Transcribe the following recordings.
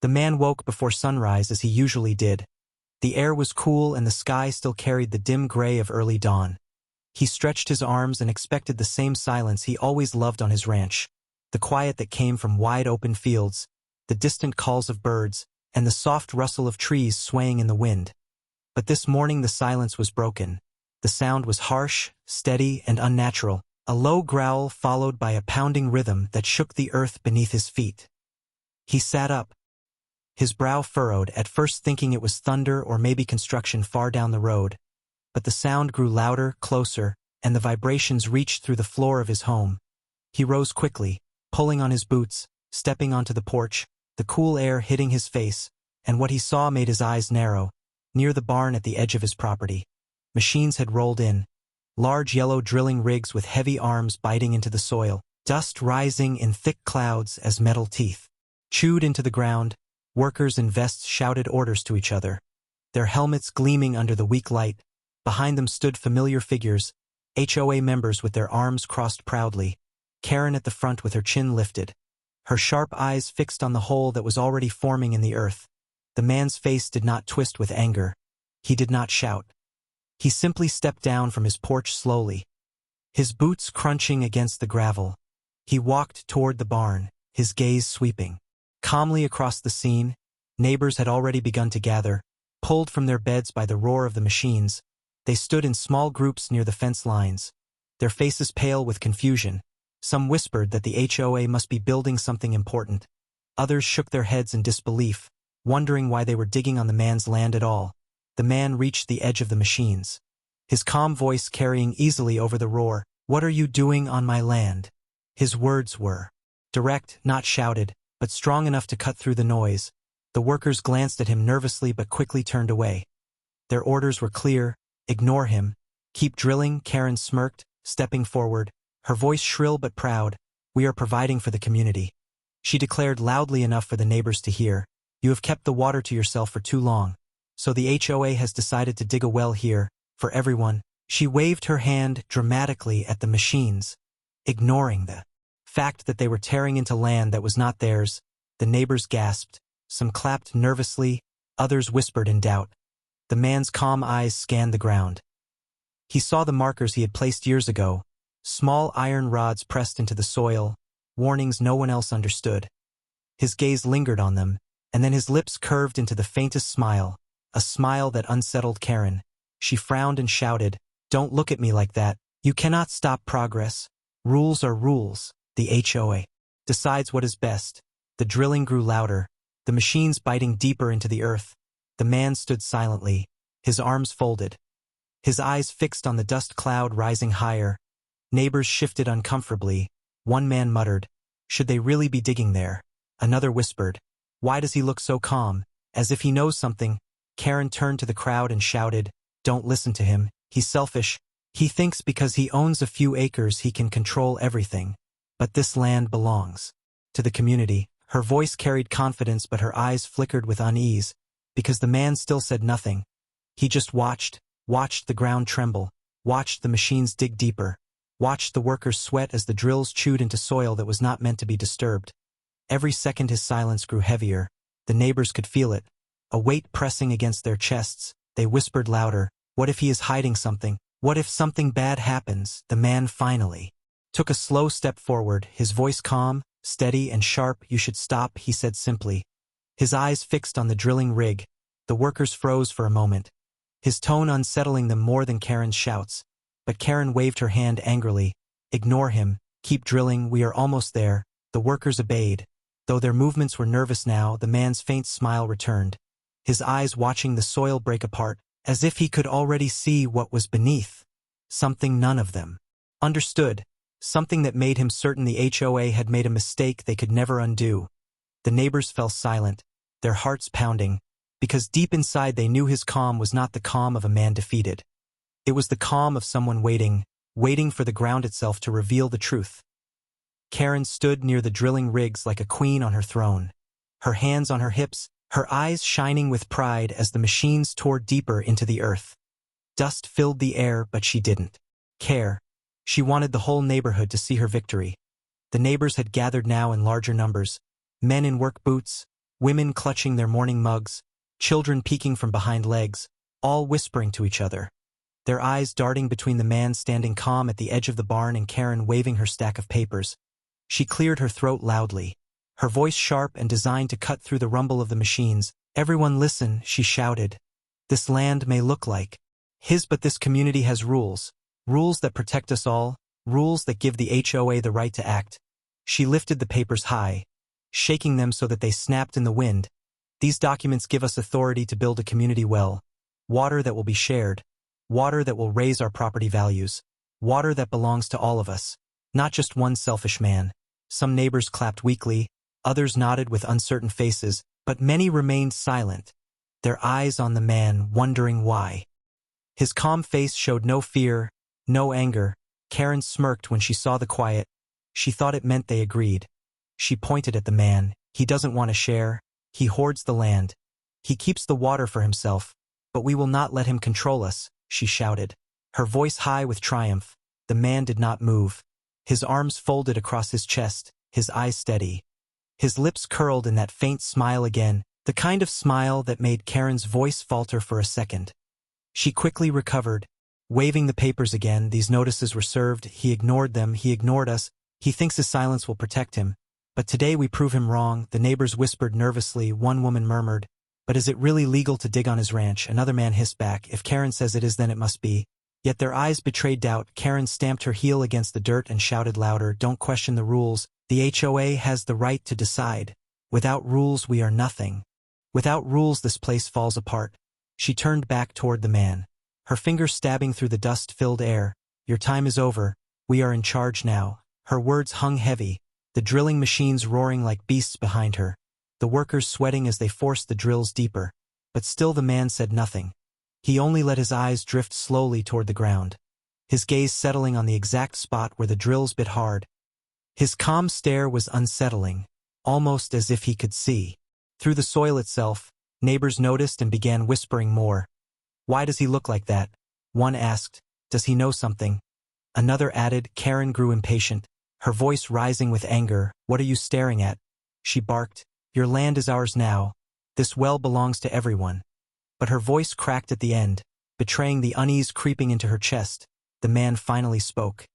The man woke before sunrise as he usually did. The air was cool and the sky still carried the dim gray of early dawn. He stretched his arms and expected the same silence he always loved on his ranch, the quiet that came from wide open fields, the distant calls of birds, and the soft rustle of trees swaying in the wind. But this morning the silence was broken. The sound was harsh, steady, and unnatural, a low growl followed by a pounding rhythm that shook the earth beneath his feet. He sat up, his brow furrowed, at first thinking it was thunder or maybe construction far down the road. But the sound grew louder, closer, and the vibrations reached through the floor of his home. He rose quickly, pulling on his boots, stepping onto the porch, the cool air hitting his face, and what he saw made his eyes narrow. Near the barn at the edge of his property, machines had rolled in, large yellow drilling rigs with heavy arms biting into the soil, dust rising in thick clouds as metal teeth chewed into the ground. Workers in vests shouted orders to each other, their helmets gleaming under the weak light. Behind them stood familiar figures, HOA members with their arms crossed proudly, Karen at the front with her chin lifted, her sharp eyes fixed on the hole that was already forming in the earth. The man's face did not twist with anger. He did not shout. He simply stepped down from his porch slowly, his boots crunching against the gravel. He walked toward the barn, his gaze sweeping calmly across the scene. Neighbors had already begun to gather, pulled from their beds by the roar of the machines. They stood in small groups near the fence lines, their faces pale with confusion. Some whispered that the HOA must be building something important. Others shook their heads in disbelief, wondering why they were digging on the man's land at all. The man reached the edge of the machines, his calm voice carrying easily over the roar. "What are you doing on my land?" His words were direct, not shouted, but strong enough to cut through the noise. The workers glanced at him nervously but quickly turned away. Their orders were clear: ignore him. Keep drilling. Karen smirked, stepping forward, her voice shrill but proud. "We are providing for the community," she declared loudly enough for the neighbors to hear. "You have kept the water to yourself for too long. So the HOA has decided to dig a well here, for everyone." She waved her hand dramatically at the machines, ignoring the fact that they were tearing into land that was not theirs. The neighbors gasped, some clapped nervously, others whispered in doubt. The man's calm eyes scanned the ground. He saw the markers he had placed years ago, small iron rods pressed into the soil, warnings no one else understood. His gaze lingered on them, and then his lips curved into the faintest smile, a smile that unsettled Karen. She frowned and shouted, "Don't look at me like that. You cannot stop progress. Rules are rules. The HOA decides what is best." The drilling grew louder, the machines biting deeper into the earth. The man stood silently, his arms folded, his eyes fixed on the dust cloud rising higher. Neighbors shifted uncomfortably. One man muttered, "Should they really be digging there?" Another whispered, "Why does he look so calm, as if he knows something?" Karen turned to the crowd and shouted, "Don't listen to him. He's selfish. He thinks because he owns a few acres he can control everything. But this land belongs to the community." Her voice carried confidence, but her eyes flickered with unease, because the man still said nothing. He just watched the ground tremble, watched the machines dig deeper, watched the workers sweat as the drills chewed into soil that was not meant to be disturbed. Every second his silence grew heavier. The neighbors could feel it, a weight pressing against their chests. They whispered louder, "What if he is hiding something? What if something bad happens?" The man finally took a slow step forward, his voice calm, steady, and sharp. "You should stop," he said simply, his eyes fixed on the drilling rig. The workers froze for a moment, his tone unsettling them more than Karen's shouts. But Karen waved her hand angrily. "Ignore him. Keep drilling. We are almost there." The workers obeyed. Though their movements were nervous now, the man's faint smile returned, his eyes watching the soil break apart, as if he could already see what was beneath. Something none of them understood. Something that made him certain the HOA had made a mistake they could never undo. The neighbors fell silent, their hearts pounding, because deep inside they knew his calm was not the calm of a man defeated. It was the calm of someone waiting for the ground itself to reveal the truth. Karen stood near the drilling rigs like a queen on her throne, her hands on her hips, her eyes shining with pride as the machines tore deeper into the earth. Dust filled the air, but she didn't care. She wanted the whole neighborhood to see her victory. The neighbors had gathered now in larger numbers, men in work boots, women clutching their morning mugs, children peeking from behind legs, all whispering to each other. Their eyes darting between the man standing calm at the edge of the barn and Karen waving her stack of papers. She cleared her throat loudly, her voice sharp and designed to cut through the rumble of the machines. "Everyone listen," she shouted. "This land may look like his, but this community has rules. Rules that protect us all, rules that give the HOA the right to act." She lifted the papers high, shaking them so that they snapped in the wind. "These documents give us authority to build a community well. Water that will be shared. Water that will raise our property values. Water that belongs to all of us, not just one selfish man." Some neighbors clapped weakly, others nodded with uncertain faces, but many remained silent, their eyes on the man, wondering why. His calm face showed no fear, no anger. Karen smirked when she saw the quiet. She thought it meant they agreed. She pointed at the man. "He doesn't want to share. He hoards the land. He keeps the water for himself, but we will not let him control us," she shouted, her voice high with triumph. The man did not move. His arms folded across his chest, his eyes steady. His lips curled in that faint smile again, the kind of smile that made Karen's voice falter for a second. She quickly recovered, waving the papers again. "These notices were served. He ignored them. He ignored us. He thinks his silence will protect him. But today we prove him wrong." The neighbors whispered nervously. One woman murmured, "But is it really legal to dig on his ranch?" Another man hissed back, "If Karen says it is, then it must be." Yet their eyes betrayed doubt. Karen stamped her heel against the dirt and shouted louder, "Don't question the rules. The HOA has the right to decide. Without rules we are nothing. Without rules this place falls apart." She turned back toward the man, her fingers stabbing through the dust-filled air. "Your time is over. We are in charge now." Her words hung heavy, the drilling machines roaring like beasts behind her, the workers sweating as they forced the drills deeper. But still the man said nothing. He only let his eyes drift slowly toward the ground, his gaze settling on the exact spot where the drills bit hard. His calm stare was unsettling, almost as if he could see through the soil itself. Neighbors noticed and began whispering more. "Why does he look like that?" one asked. "Does he know something?" Another added. Karen grew impatient, her voice rising with anger. "What are you staring at?" she barked. "Your land is ours now. This well belongs to everyone." But her voice cracked at the end, betraying the unease creeping into her chest. The man finally spoke,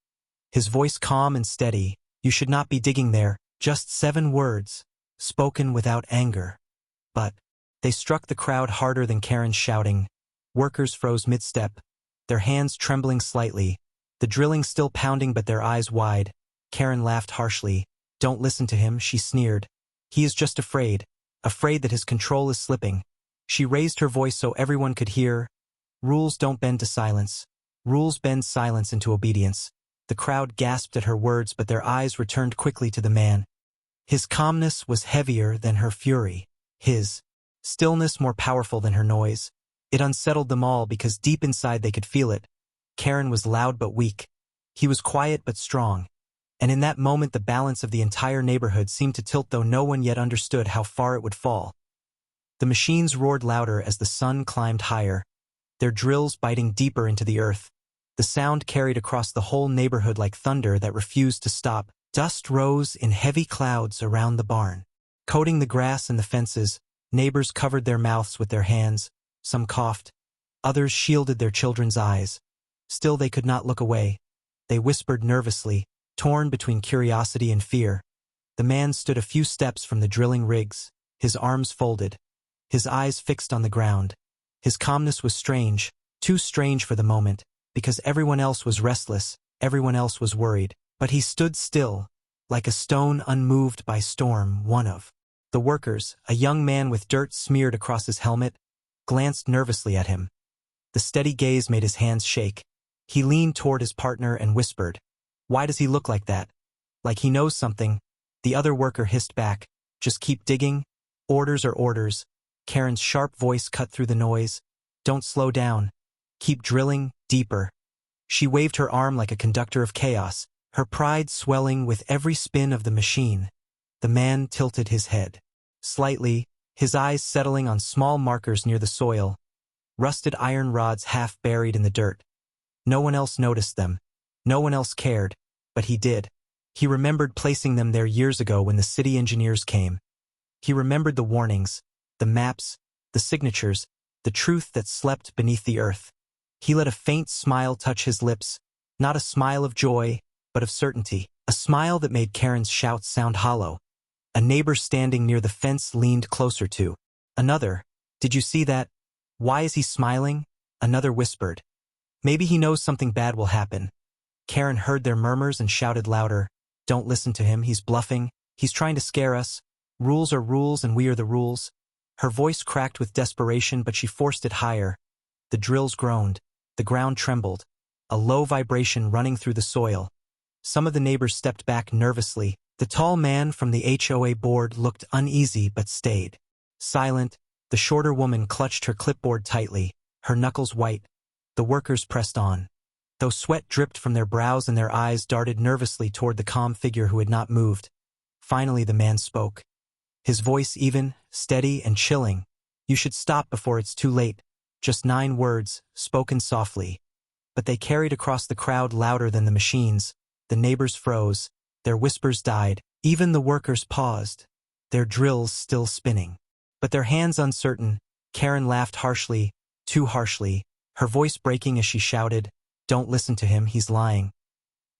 his voice calm and steady. "You should not be digging there." Just 7 words, spoken without anger. But they struck the crowd harder than Karen's shouting. Workers froze mid-step, their hands trembling slightly, the drilling still pounding but their eyes wide. Karen laughed harshly. "Don't listen to him," she sneered. "He is just afraid that his control is slipping." She raised her voice so everyone could hear. "Rules don't bend to silence. Rules bend silence into obedience." The crowd gasped at her words, but their eyes returned quickly to the man. His calmness was heavier than her fury, his stillness more powerful than her noise. It unsettled them all because deep inside they could feel it. Karen was loud but weak. He was quiet but strong. And in that moment the balance of the entire neighborhood seemed to tilt, though no one yet understood how far it would fall. The machines roared louder as the sun climbed higher, their drills biting deeper into the earth. The sound carried across the whole neighborhood like thunder that refused to stop. Dust rose in heavy clouds around the barn, coating the grass and the fences. Neighbors covered their mouths with their hands. Some coughed. Others shielded their children's eyes. Still they could not look away. They whispered nervously, torn between curiosity and fear. The man stood a few steps from the drilling rigs, his arms folded, his eyes fixed on the ground. His calmness was strange, too strange for the moment, because everyone else was restless, everyone else was worried. But he stood still, like a stone unmoved by storm. One of the workers, a young man with dirt smeared across his helmet, glanced nervously at him. The steady gaze made his hands shake. He leaned toward his partner and whispered, "Why does he look like that? Like he knows something." The other worker hissed back, "Just keep digging. Orders are orders." Karen's sharp voice cut through the noise. "Don't slow down. Keep drilling, deeper." She waved her arm like a conductor of chaos, her pride swelling with every spin of the machine. The man tilted his head slightly, his eyes settling on small markers near the soil, rusted iron rods half buried in the dirt. No one else noticed them. No one else cared, but he did. He remembered placing them there years ago when the city engineers came. He remembered the warnings, the maps, the signatures, the truth that slept beneath the earth. He let a faint smile touch his lips, not a smile of joy, but of certainty, a smile that made Karen's shouts sound hollow. A neighbor standing near the fence leaned closer to. Another, "Did you see that? Why is he smiling?" Another whispered. "Maybe he knows something bad will happen." Karen heard their murmurs and shouted louder, "Don't listen to him, he's bluffing. He's trying to scare us. Rules are rules and we are the rules." Her voice cracked with desperation, but she forced it higher. The drills groaned. The ground trembled. A low vibration running through the soil. Some of the neighbors stepped back nervously. The tall man from the HOA board looked uneasy but stayed. Silent, the shorter woman clutched her clipboard tightly, her knuckles white. The workers pressed on. Though sweat dripped from their brows and their eyes darted nervously toward the calm figure who had not moved. Finally the man spoke. His voice even, steady and chilling. "You should stop before it's too late." Just 9 words, spoken softly. But they carried across the crowd louder than the machines. The neighbors froze. Their whispers died. Even the workers paused, their drills still spinning. But their hands uncertain. Karen laughed harshly, too harshly, her voice breaking as she shouted, "Don't listen to him, he's lying.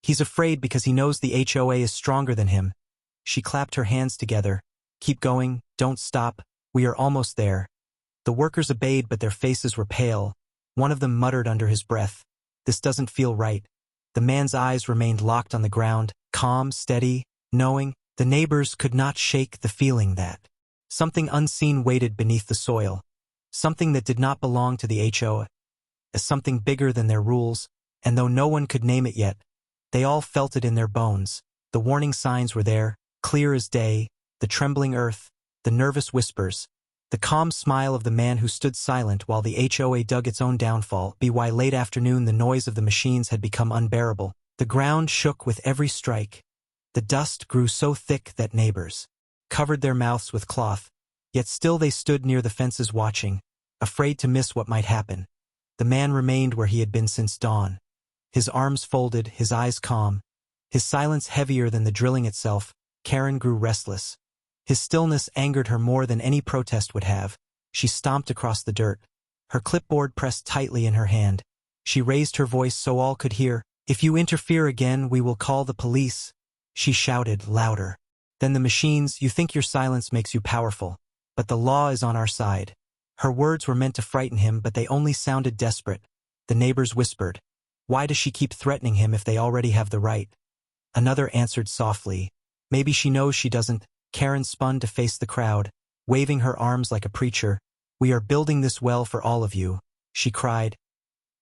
He's afraid because he knows the HOA is stronger than him." She clapped her hands together. "Keep going, don't stop, we are almost there." The workers obeyed, but their faces were pale. One of them muttered under his breath, "This doesn't feel right." The man's eyes remained locked on the ground, calm, steady, knowing. The neighbors could not shake the feeling that something unseen waited beneath the soil, something that did not belong to the HOA, as something bigger than their rules, and though no one could name it yet, they all felt it in their bones. The warning signs were there, clear as day, the trembling earth, the nervous whispers, the calm smile of the man who stood silent while the HOA dug its own downfall. By late afternoon the noise of the machines had become unbearable. The ground shook with every strike. The dust grew so thick that neighbors covered their mouths with cloth, yet still they stood near the fences watching, afraid to miss what might happen. The man remained where he had been since dawn, his arms folded, his eyes calm, his silence heavier than the drilling itself. Karen grew restless. His stillness angered her more than any protest would have. She stomped across the dirt, her clipboard pressed tightly in her hand. She raised her voice so all could hear. "If you interfere again, we will call the police." She shouted louder. "Then the machines, you think your silence makes you powerful. But the law is on our side." Her words were meant to frighten him, but they only sounded desperate. The neighbors whispered, "Why does she keep threatening him if they already have the right?" Another answered softly, "Maybe she knows she doesn't." Karen spun to face the crowd, waving her arms like a preacher. "We are building this well for all of you," she cried.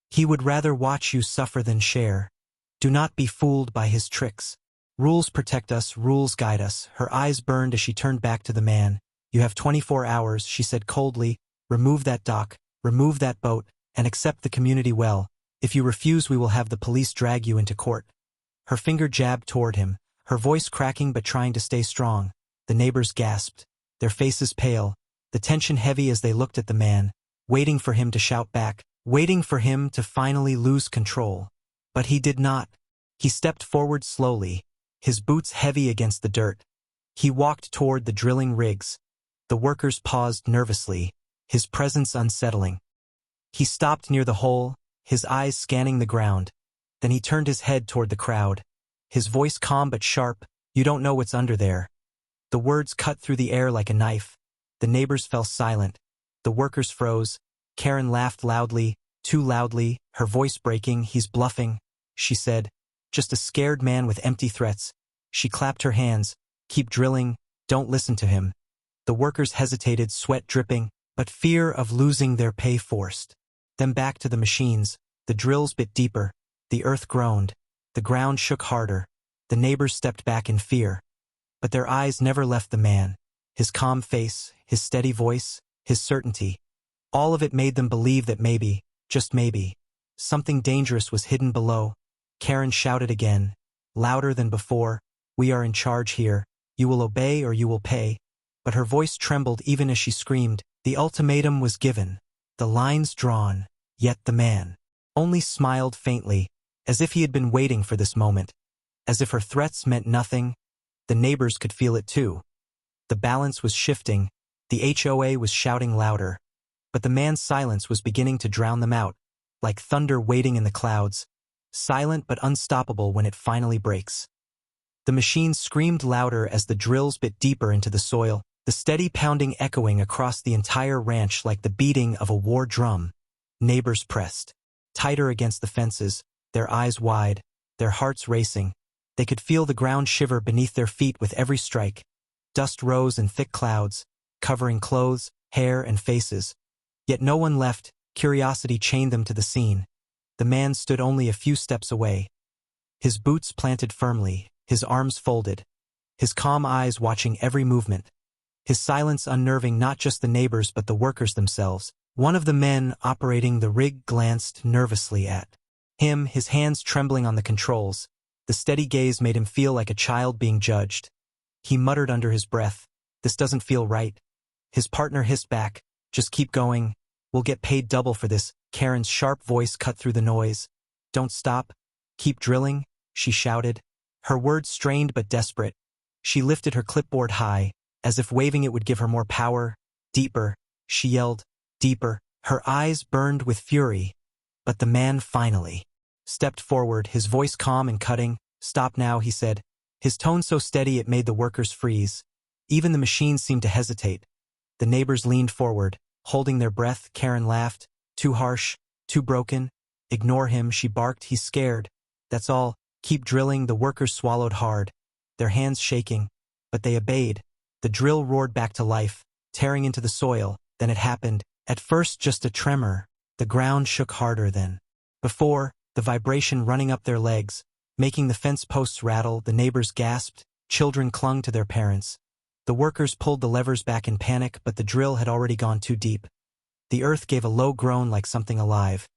"He would rather watch you suffer than share. Do not be fooled by his tricks. Rules protect us, rules guide us." Her eyes burned as she turned back to the man. "You have 24 hours, she said coldly. "Remove that dock, remove that boat, and accept the community well. If you refuse, we will have the police drag you into court." Her finger jabbed toward him, her voice cracking but trying to stay strong. The neighbors gasped, their faces pale, the tension heavy as they looked at the man, waiting for him to shout back, waiting for him to finally lose control. But he did not. He stepped forward slowly, his boots heavy against the dirt. He walked toward the drilling rigs. The workers paused nervously, his presence unsettling. He stopped near the hole, his eyes scanning the ground. Then he turned his head toward the crowd, his voice calm but sharp, "You don't know what's under there." The words cut through the air like a knife. The neighbors fell silent. The workers froze. Karen laughed loudly, too loudly, her voice breaking. "He's bluffing," she said. "Just a scared man with empty threats." She clapped her hands. "Keep drilling, don't listen to him." The workers hesitated, sweat dripping, but fear of losing their pay forced them back to the machines. The drills bit deeper. The earth groaned. The ground shook harder. The neighbors stepped back in fear. But their eyes never left the man, his calm face, his steady voice, his certainty. All of it made them believe that maybe, just maybe, something dangerous was hidden below. Karen shouted again, louder than before, "We are in charge here. You will obey or you will pay." But her voice trembled even as she screamed. The ultimatum was given, the lines drawn, yet the man only smiled faintly, as if he had been waiting for this moment, as if her threats meant nothing. The neighbors could feel it too. The balance was shifting, the HOA was shouting louder. But the man's silence was beginning to drown them out, like thunder waiting in the clouds, silent but unstoppable when it finally breaks. The machine screamed louder as the drills bit deeper into the soil, the steady pounding echoing across the entire ranch like the beating of a war drum. Neighbors pressed tighter against the fences, their eyes wide, their hearts racing. They could feel the ground shiver beneath their feet with every strike. Dust rose in thick clouds, covering clothes, hair, and faces. Yet no one left. Curiosity chained them to the scene. The man stood only a few steps away. His boots planted firmly, his arms folded, his calm eyes watching every movement. His silence unnerving not just the neighbors but the workers themselves. One of the men operating the rig glanced nervously at him, his hands trembling on the controls. The steady gaze made him feel like a child being judged. He muttered under his breath, "This doesn't feel right." His partner hissed back, "Just keep going. We'll get paid double for this." Karen's sharp voice cut through the noise. "Don't stop. Keep drilling," she shouted. Her words strained but desperate. She lifted her clipboard high, as if waving it would give her more power. "Deeper," she yelled. "Deeper." Her eyes burned with fury. But the man finally stepped forward, his voice calm and cutting. "Stop now," he said, his tone so steady it made the workers freeze. Even the machine seemed to hesitate. The neighbors leaned forward, holding their breath. Karen laughed. "Too harsh, too broken." "Ignore him," she barked. "He's scared. That's all. Keep drilling." The workers swallowed hard, their hands shaking, but they obeyed. The drill roared back to life, tearing into the soil. Then it happened. At first just a tremor. The ground shook harder than before, the vibration running up their legs, making the fence posts rattle. The neighbors gasped. Children clung to their parents. The workers pulled the levers back in panic, but the drill had already gone too deep. The earth gave a low groan like something alive.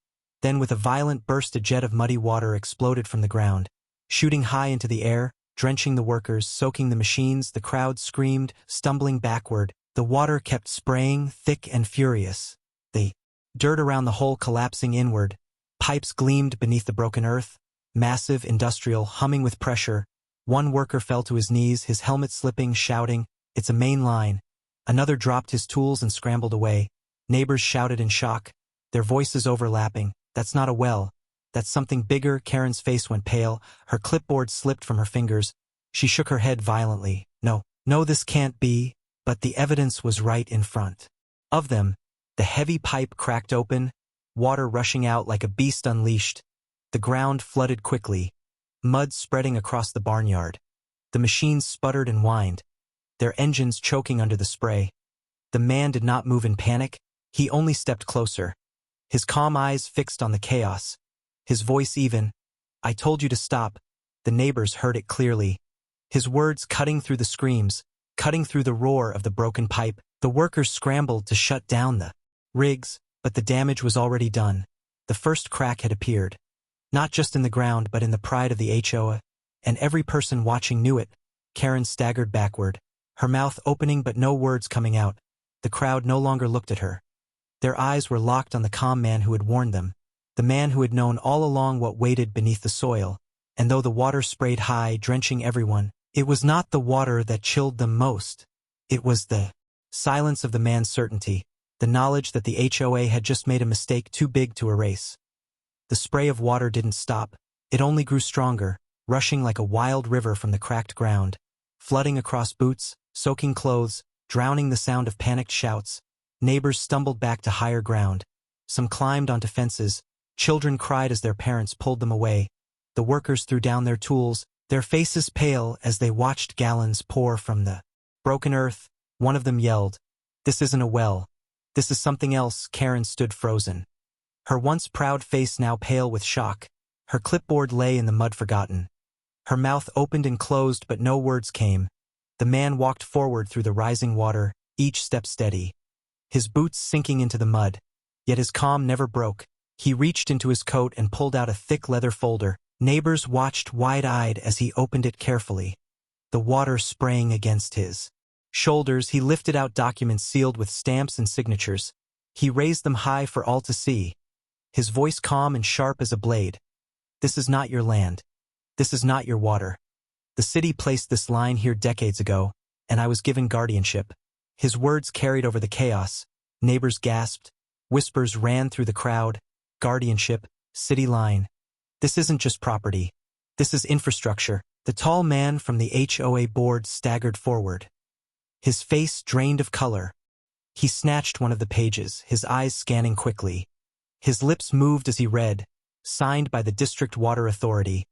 Then with a violent burst a jet of muddy water exploded from the ground, shooting high into the air, drenching the workers, soaking the machines. The crowd screamed, stumbling backward. The water kept spraying, thick and furious. The dirt around the hole collapsing inward. Pipes gleamed beneath the broken earth, massive, industrial, humming with pressure. One worker fell to his knees, his helmet slipping, shouting, "It's a main line." Another dropped his tools and scrambled away. Neighbors shouted in shock, their voices overlapping. "That's not a well. That's something bigger." Karen's face went pale, her clipboard slipped from her fingers. She shook her head violently. No, this can't be." But the evidence was right in front of them. The heavy pipe cracked open, water rushing out like a beast unleashed. The ground flooded quickly, mud spreading across the barnyard. The machines sputtered and whined, their engines choking under the spray. The man did not move in panic, he only stepped closer, his calm eyes fixed on the chaos, his voice even. "I told you to stop." The neighbors heard it clearly, his words cutting through the screams, cutting through the roar of the broken pipe. The workers scrambled to shut down the rigs, but the damage was already done. The first crack had appeared, not just in the ground but in the pride of the HOA, and every person watching knew it. Karen staggered backward, her mouth opening but no words coming out. The crowd no longer looked at her. Their eyes were locked on the calm man who had warned them, the man who had known all along what waited beneath the soil. And though the water sprayed high, drenching everyone, it was not the water that chilled them most. It was the silence of the man's certainty, the knowledge that the HOA had just made a mistake too big to erase. The spray of water didn't stop, it only grew stronger, rushing like a wild river from the cracked ground, flooding across boots, soaking clothes, drowning the sound of panicked shouts. Neighbors stumbled back to higher ground. Some climbed onto fences. Children cried as their parents pulled them away. The workers threw down their tools, their faces pale as they watched gallons pour from the broken earth. One of them yelled, "This isn't a well. This is something else." Karen stood frozen, her once proud face now pale with shock. Her clipboard lay in the mud forgotten. Her mouth opened and closed but no words came. The man walked forward through the rising water, each step steady, his boots sinking into the mud. Yet his calm never broke. He reached into his coat and pulled out a thick leather folder. Neighbors watched wide-eyed as he opened it carefully, the water spraying against his shoulders. He lifted out documents sealed with stamps and signatures. He raised them high for all to see, his voice calm and sharp as a blade. "This is not your land. This is not your water. The city placed this line here decades ago. and I was given guardianship. His words carried over the chaos. Neighbors gasped. Whispers ran through the crowd. Guardianship, city line. This isn't just property. This is infrastructure. The tall man from the HOA board staggered forward. His face drained of color. He snatched one of the pages, his eyes scanning quickly. His lips moved as he read, signed by the District Water Authority,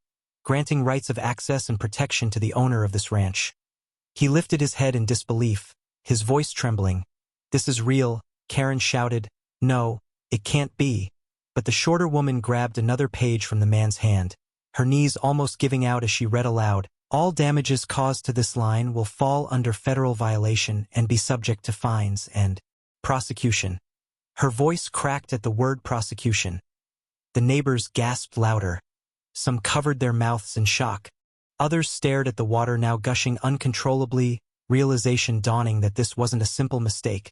granting rights of access and protection to the owner of this ranch. He lifted his head in disbelief, his voice trembling. "This is real," Karen shouted. "No, it can't be." But the shorter woman grabbed another page from the man's hand, her knees almost giving out as she read aloud, "All damages caused to this line will fall under federal violation and be subject to fines and prosecution." Her voice cracked at the word prosecution. The neighbors gasped louder. Some covered their mouths in shock. Others stared at the water now gushing uncontrollably, realization dawning that this wasn't a simple mistake.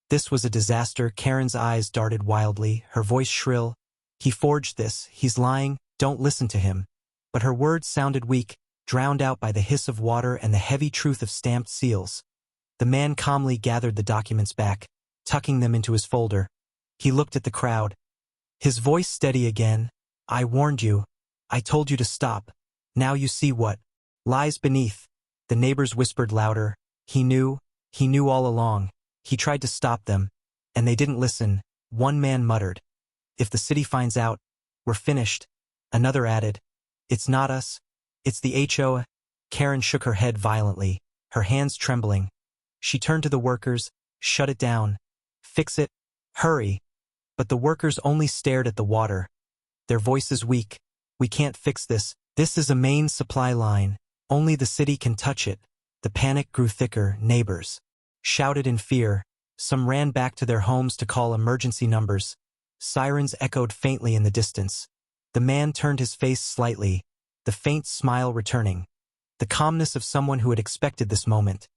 This was a disaster. Karen's eyes darted wildly, her voice shrill. "He forged this. He's lying. Don't listen to him." But her words sounded weak, drowned out by the hiss of water and the heavy truth of stamped seals. The man calmly gathered the documents back, tucking them into his folder. He looked at the crowd. His voice steady again. "I warned you. I told you to stop. Now you see what lies beneath." The neighbors whispered louder. He knew all along. He tried to stop them, and they didn't listen. One man muttered, "If the city finds out, we're finished." Another added, "It's not us. It's the HO." Karen shook her head violently, her hands trembling. She turned to the workers. "Shut it down. Fix it. Hurry." But the workers only stared at the water. Their voices weak. "We can't fix this. This is a main supply line. Only the city can touch it." The panic grew thicker. Neighbors shouted in fear. Some ran back to their homes to call emergency numbers. Sirens echoed faintly in the distance. The man turned his face slightly, the faint smile returning, the calmness of someone who had expected this moment.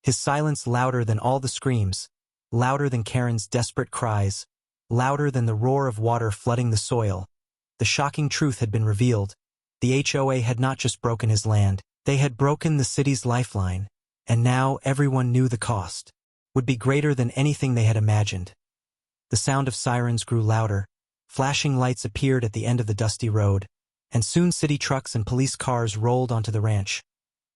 His silence louder than all the screams, louder than Karen's desperate cries, louder than the roar of water flooding the soil. The shocking truth had been revealed. The HOA had not just broken his land, they had broken the city's lifeline, and now everyone knew the cost would be greater than anything they had imagined. The sound of sirens grew louder. Flashing lights appeared at the end of the dusty road, and soon city trucks and police cars rolled onto the ranch,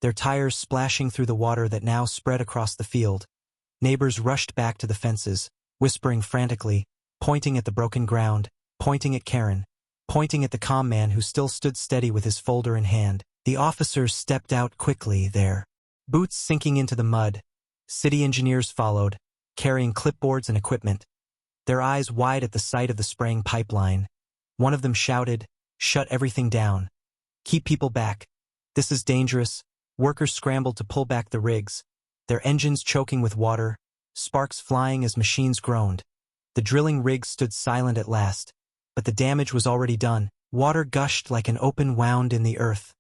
their tires splashing through the water that now spread across the field. Neighbors rushed back to the fences, whispering frantically, pointing at the broken ground, pointing at Karen, pointing at the calm man who still stood steady with his folder in hand. The officers stepped out quickly, their boots sinking into the mud. City engineers followed, carrying clipboards and equipment, their eyes wide at the sight of the spraying pipeline. One of them shouted, "Shut everything down. Keep people back. This is dangerous." Workers scrambled to pull back the rigs, their engines choking with water, sparks flying as machines groaned. The drilling rigs stood silent at last, but the damage was already done. Water gushed like an open wound in the earth,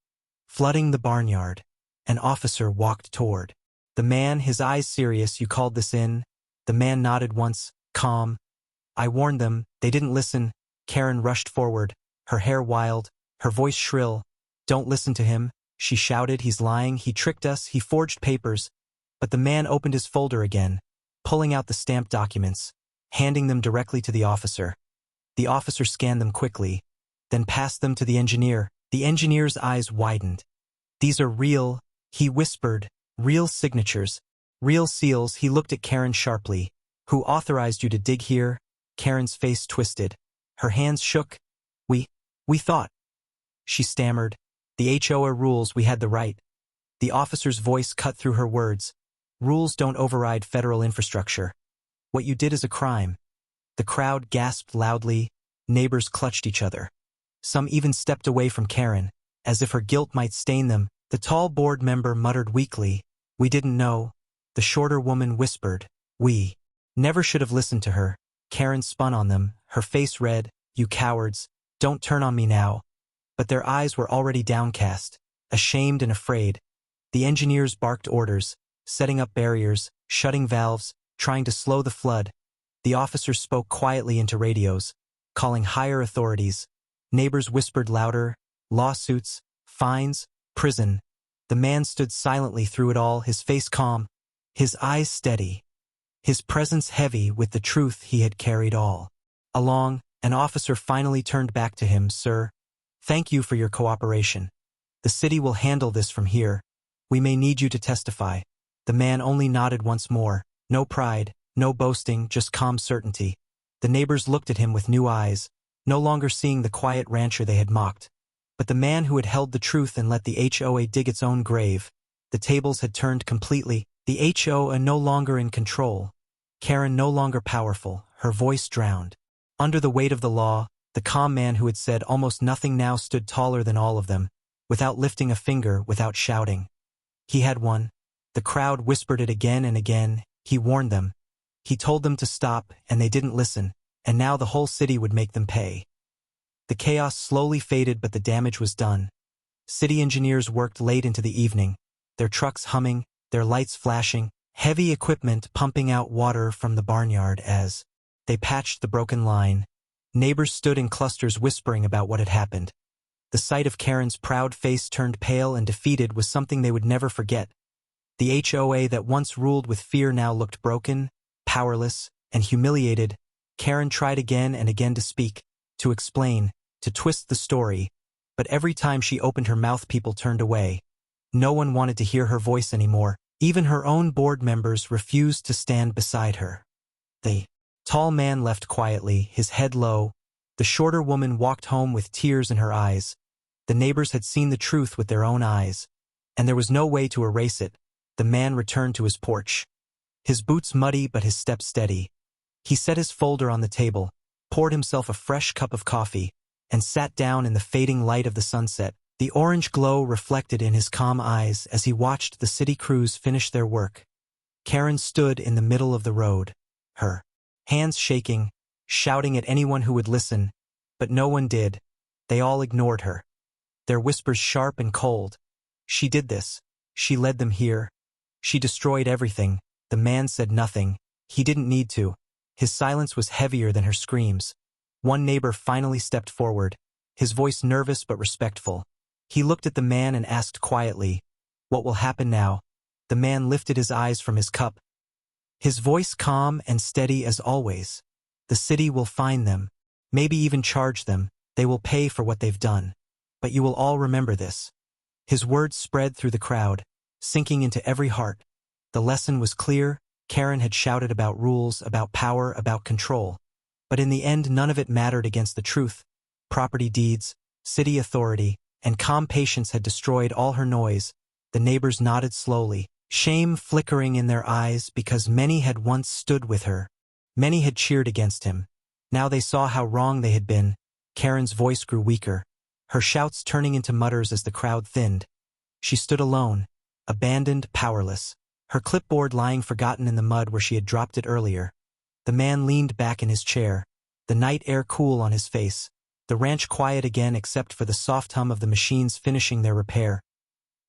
flooding the barnyard. An officer walked toward the man, his eyes serious. "You called this in?" The man nodded once, calm. "I warned them. They didn't listen." Karen rushed forward, her hair wild, her voice shrill. "Don't listen to him," she shouted. "He's lying. He tricked us. He forged papers." But the man opened his folder again, pulling out the stamped documents, handing them directly to the officer. The officer scanned them quickly, then passed them to the engineer. The engineer's eyes widened. "These are real," he whispered. "Real signatures. Real seals." He looked at Karen sharply. "Who authorized you to dig here?" Karen's face twisted. Her hands shook. We thought." She stammered. "The HOA rules. We had the right." The officer's voice cut through her words. "Rules don't override federal infrastructure. What you did is a crime." The crowd gasped loudly. Neighbors clutched each other. Some even stepped away from Karen, as if her guilt might stain them. The tall board member muttered weakly, "We didn't know." The shorter woman whispered, "We never should have listened to her." Karen spun on them, her face red. "You cowards, don't turn on me now." But their eyes were already downcast, ashamed and afraid. The engineers barked orders, setting up barriers, shutting valves, trying to slow the flood. The officers spoke quietly into radios, calling higher authorities. Neighbors whispered louder, lawsuits, fines, prison. The The man stood silently through it all, his face calm, his eyes steady, his presence heavy with the truth he had carried all along. An officer finally turned back to him. "Sir, thank you for your cooperation. The city will handle this from here. We may need you to testify." The man only nodded once more. No pride, no boasting, just calm certainty. The neighbors looked at him with new eyes, no longer seeing the quiet rancher they had mocked, but the man who had held the truth and let the HOA dig its own grave. The tables had turned completely, the HOA no longer in control, Karen no longer powerful, her voice drowned. Under the weight of the law, the calm man who had said almost nothing now stood taller than all of them, without lifting a finger, without shouting. He had won. The crowd whispered it again and again. He warned them. He told them to stop, and they didn't listen, and now the whole city would make them pay. The chaos slowly faded, but the damage was done. City engineers worked late into the evening, their trucks humming, their lights flashing, heavy equipment pumping out water from the barnyard as they patched the broken line. Neighbors stood in clusters whispering about what had happened. The sight of Karen's proud face turned pale and defeated was something they would never forget. The HOA that once ruled with fear now looked broken, powerless, and humiliated. Karen tried again and again to speak, to explain, to twist the story, but every time she opened her mouth people turned away. No one wanted to hear her voice anymore. Even her own board members refused to stand beside her. The tall man left quietly, his head low. The shorter woman walked home with tears in her eyes. The neighbors had seen the truth with their own eyes, and there was no way to erase it. The man returned to his porch. His boots muddy but his step steady. He set his folder on the table, poured himself a fresh cup of coffee, and sat down in the fading light of the sunset. The orange glow reflected in his calm eyes as he watched the city crews finish their work. Karen stood in the middle of the road, her hands shaking, shouting at anyone who would listen, but no one did. They all ignored her, their whispers sharp and cold. She did this. She led them here. She destroyed everything. The man said nothing. He didn't need to. His silence was heavier than her screams. One neighbor finally stepped forward, his voice nervous but respectful. He looked at the man and asked quietly, "What will happen now?" The man lifted his eyes from his cup, his voice calm and steady as always. "The city will find them, maybe even charge them. They will pay for what they've done. But you will all remember this." His words spread through the crowd, sinking into every heart. The lesson was clear. Karen had shouted about rules, about power, about control. But in the end, none of it mattered against the truth. Property deeds, city authority, and calm patience had destroyed all her noise. The neighbors nodded slowly, shame flickering in their eyes because many had once stood with her. Many had cheered against him. Now they saw how wrong they had been. Karen's voice grew weaker, her shouts turning into mutters as the crowd thinned. She stood alone, abandoned, powerless, her clipboard lying forgotten in the mud where she had dropped it earlier. The man leaned back in his chair, the night air cool on his face. The ranch quiet again except for the soft hum of the machines finishing their repair.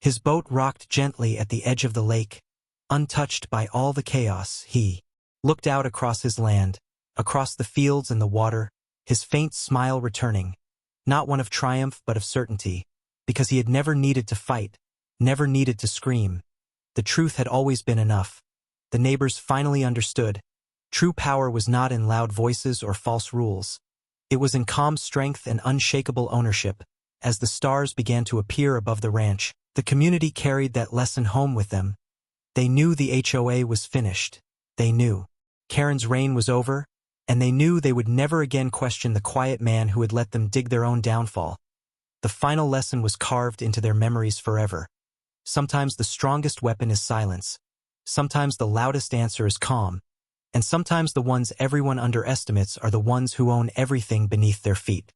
His boat rocked gently at the edge of the lake. Untouched by all the chaos, he looked out across his land, across the fields and the water, his faint smile returning. Not one of triumph but of certainty, because he had never needed to fight, never needed to scream. The truth had always been enough. The neighbors finally understood. True power was not in loud voices or false rules. It was in calm strength and unshakable ownership. As the stars began to appear above the ranch, the community carried that lesson home with them. They knew the HOA was finished. They knew Karen's reign was over, and they knew they would never again question the quiet man who had let them dig their own downfall. The final lesson was carved into their memories forever. Sometimes the strongest weapon is silence. Sometimes the loudest answer is calm. And sometimes the ones everyone underestimates are the ones who own everything beneath their feet.